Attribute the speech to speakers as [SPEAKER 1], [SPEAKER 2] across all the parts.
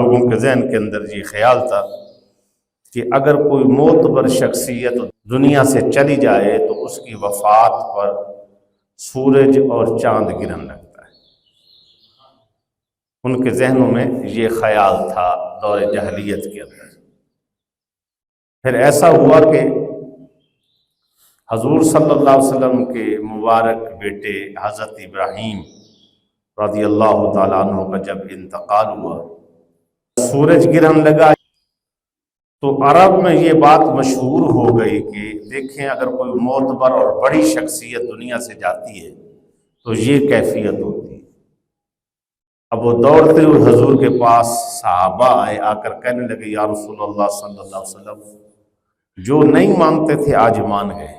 [SPEAKER 1] لوگوں کے ذہن کے اندر یہ خیال تھا کہ اگر کوئی معتبر شخصیت دنیا سے چلی جائے تو اس کی وفات پر سورج اور چاند گرنے لگتا ہے۔ ان کے ذہنوں میں یہ خیال تھا دور جاہلیت کے اندر۔ پھر ایسا ہوا کہ حضور صلی اللہ علیہ وسلم کے مبارک بیٹے حضرت ابراہیم رضی اللہ تعالیٰ عنہ کا جب انتقال ہوا، سورج گرنے لگا، تو عرب میں یہ بات مشہور ہو گئی کہ دیکھیں اگر کوئی معتبر اور بڑی شخصیت دنیا سے جاتی ہے تو یہ کیفیت ہوتی ہے۔ اب وہ دوڑتے ہوئے حضور کے پاس صحابہ آئے، آ کر کہنے لگے یا رسول اللہ صلی اللہ علیہ وسلم، جو نہیں مانتے تھے آج مان گئے،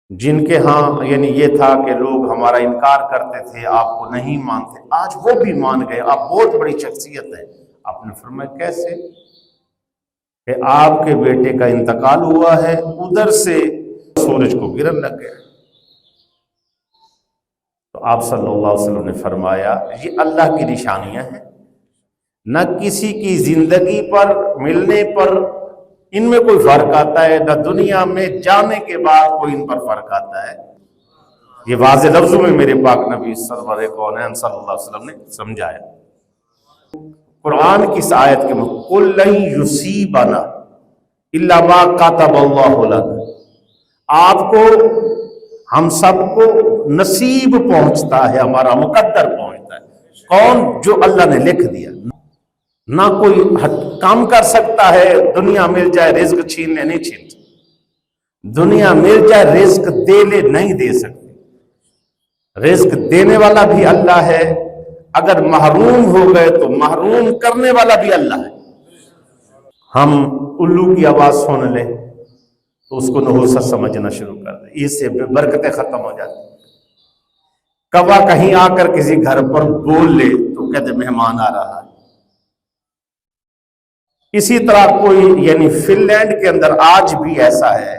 [SPEAKER 1] جن کے ہاں یعنی یہ تھا کہ لوگ ہمارا انکار کرتے تھے، آپ کو نہیں مانتے، آج وہ بھی مان گئے، آپ بہت بڑی شخصیت ہے۔ آپ نے فرمایا کیسے؟ کہ آپ کے بیٹے کا انتقال ہوا ہے، ادھر سے سورج کو گرن لگ گیا۔ تو آپ صلی اللہ علیہ وسلم نے فرمایا یہ اللہ کی نشانیاں ہیں، نہ کسی کی زندگی پر ملنے پر ان میں کوئی فرق آتا ہے، نہ دنیا میں جانے کے بعد کوئی ان پر فرق آتا ہے۔ یہ واضح لفظوں میں میرے پاک نبی سرور کونین صلی اللہ علیہ وسلم نے سمجھایا۔ قرآن کی اس آیت کے مطابق قُل لَن يُصِيبَنَا إِلَّا مَا كَتَبَ اللَّهُ لَنَا، آپ کو ہم سب کو نصیب پہنچتا ہے، ہمارا مقدر پہنچتا ہے۔ کون؟ جو اللہ نے لکھ دیا، نہ کوئی کام کر سکتا ہے دنیا مل جائے رزق چھین لے، نہیں چھین سکتے، دنیا مل جائے رزق دے لے نہیں دے سکتے، رزق دینے والا بھی اللہ ہے، اگر محروم ہو گئے تو محروم کرنے والا بھی اللہ ہے۔ ہم الو کی آواز سن لیں تو اس کو نحوست سمجھنا شروع کر دیں، اس سے برکتیں ختم ہو جاتی۔ کوا کہیں آ کر کسی گھر پر بول لے تو کہتے مہمان آ رہا ہے۔ اسی طرح کوئی یعنی فن لینڈ کے اندر آج بھی ایسا ہے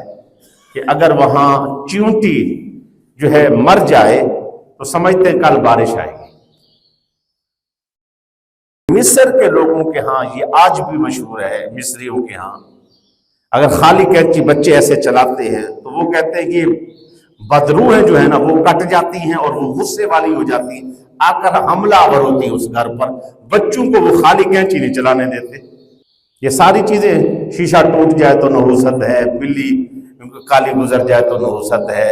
[SPEAKER 1] کہ اگر وہاں چیونٹی جو ہے مر جائے تو سمجھتے ہیں کل بارش آئے گی۔ مصر کے لوگوں کے ہاں یہ آج بھی مشہور ہے، مصریوں کے ہاں اگر خالی کینچی بچے ایسے چلاتے ہیں تو وہ کہتے ہیں کہ بدروحیں جو ہے نا وہ کٹ جاتی ہیں اور وہ غصے والی ہو جاتی ہیں، آ کر حملہ آور ہوتی ہیں اس گھر پر، بچوں کو وہ خالی کینچی نہیں چلانے دیتے۔ یہ ساری چیزیں، شیشہ ٹوٹ جائے تو نحوست ہے، بلی کالی گزر جائے تو نحوست ہے،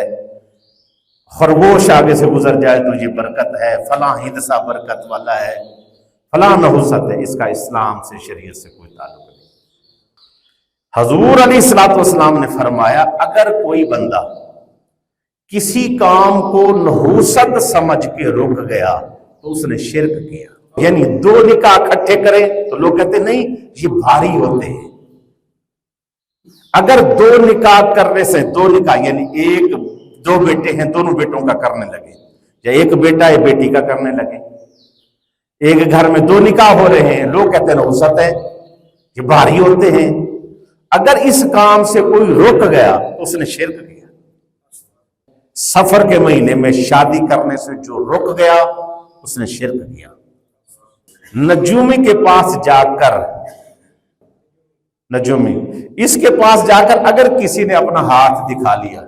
[SPEAKER 1] خرگوش آگے سے گزر جائے تو یہ برکت ہے، فلاں حدثہ برکت والا ہے، فلاں نحوست ہے، اس کا اسلام سے شریعت سے کوئی تعلق نہیں۔ حضور علیہ الصلوۃ والسلام نے فرمایا اگر کوئی بندہ کسی کام کو نحوست سمجھ کے رک گیا تو اس نے شرک کیا۔ یعنی دو نکاح اکٹھے کریں تو لوگ کہتے نہیں یہ بھاری ہوتے ہیں۔ اگر دو نکاح کرنے سے، دو نکاح یعنی ایک دو بیٹے ہیں دونوں بیٹوں کا کرنے لگے، یا ایک بیٹا ایک بیٹی کا کرنے لگے، ایک گھر میں دو نکاح ہو رہے ہیں، لوگ کہتے ہیں نحوست ہے، یہ بھاری ہوتے ہیں۔ اگر اس کام سے کوئی رک گیا تو اس نے شرک کیا۔ سفر کے مہینے میں شادی کرنے سے جو رک گیا اس نے شرک کیا۔ نجومی کے پاس جا کر، نجومی اس کے پاس جا کر اگر کسی نے اپنا ہاتھ دکھا لیا،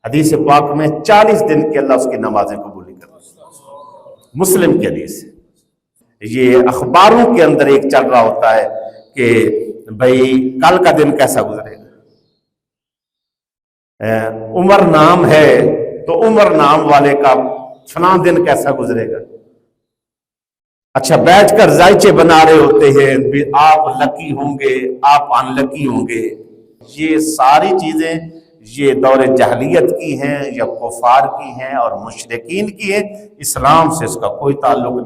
[SPEAKER 1] حدیث پاک میں 40 دن کے اللہ اس کی نمازیں قبول نہیں کرتا، مسلم کی حدیث ہے۔ یہ اخباروں کے اندر ایک چل رہا ہوتا ہے کہ بھئی کل کا دن کیسا گزرے گا، عمر نام ہے تو عمر نام والے کا فلاں دن کیسا گزرے گا۔ اچھا بیٹھ کر ذائچے بنا رہے ہوتے ہیں، آپ لکی ہوں گے، آپ ان لکی ہوں گے۔ یہ ساری چیزیں یہ دور جاہلیت کی ہیں یا کفار کی ہیں اور مشرکین کی ہیں، اسلام سے اس کا کوئی تعلق نہیں۔